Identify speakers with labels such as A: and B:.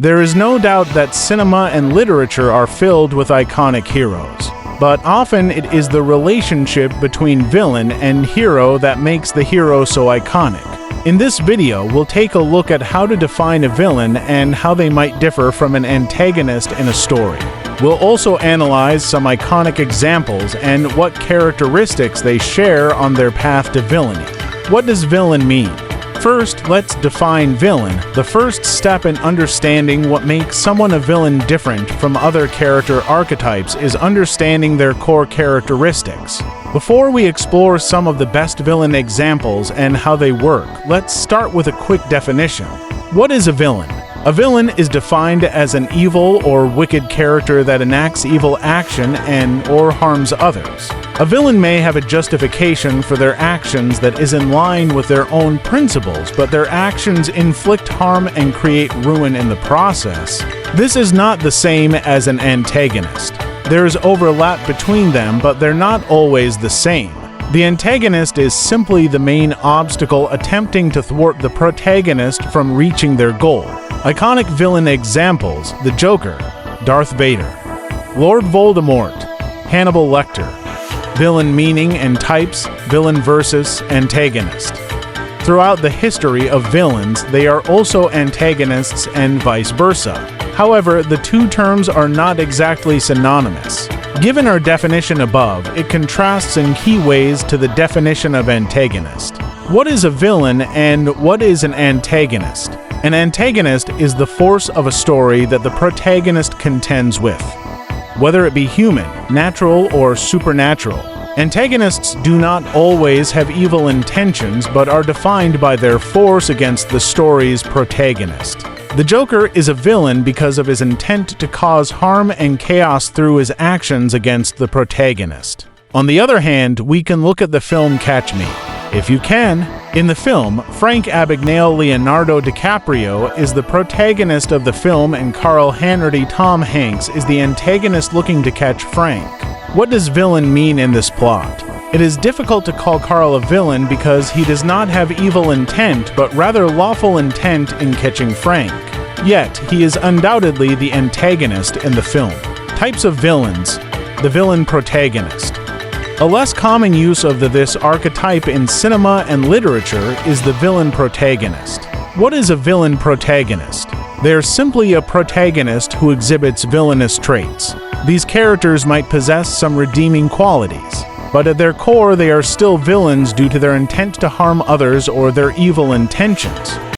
A: There is no doubt that cinema and literature are filled with iconic heroes, but often it is the relationship between villain and hero that makes the hero so iconic. In this video, we'll take a look at how to define a villain and how they might differ from an antagonist in a story. We'll also analyze some iconic examples and what characteristics they share on their path to villainy. What does villain mean? First, let's define villain. The first step in understanding what makes someone a villain different from other character archetypes is understanding their core characteristics. Before we explore some of the best villain examples and how they work, let's start with a quick definition. What is a villain? A villain is defined as an evil or wicked character that enacts evil action and/or harms others. A villain may have a justification for their actions that is in line with their own principles, but their actions inflict harm and create ruin in the process. This is not the same as an antagonist. There is overlap between them, but they're not always the same. The antagonist is simply the main obstacle attempting to thwart the protagonist from reaching their goal. Iconic villain examples: the Joker, Darth Vader, Lord Voldemort, Hannibal Lecter. Villain meaning and types: villain versus antagonist. Throughout the history of villains, they are also antagonists and vice versa. However, the two terms are not exactly synonymous. Given our definition above, it contrasts in key ways to the definition of antagonist. What is a villain and what is an antagonist? An antagonist is the force of a story that the protagonist contends with, whether it be human, natural, or supernatural. Antagonists do not always have evil intentions, but are defined by their force against the story's protagonist. The Joker is a villain because of his intent to cause harm and chaos through his actions against the protagonist. On the other hand, we can look at the film Catch Me If You Can. In the film, Frank Abagnale Leonardo DiCaprio is the protagonist of the film, and Carl Hanratty Tom Hanks is the antagonist looking to catch Frank. What does villain mean in this plot? It is difficult to call Carl a villain because he does not have evil intent, but rather lawful intent in catching Frank. Yet, he is undoubtedly the antagonist in the film. Types of villains: the villain protagonist. A less common use of this archetype in cinema and literature is the villain protagonist. What is a villain protagonist? They are simply a protagonist who exhibits villainous traits. These characters might possess some redeeming qualities, but at their core they are still villains due to their intent to harm others or their evil intentions.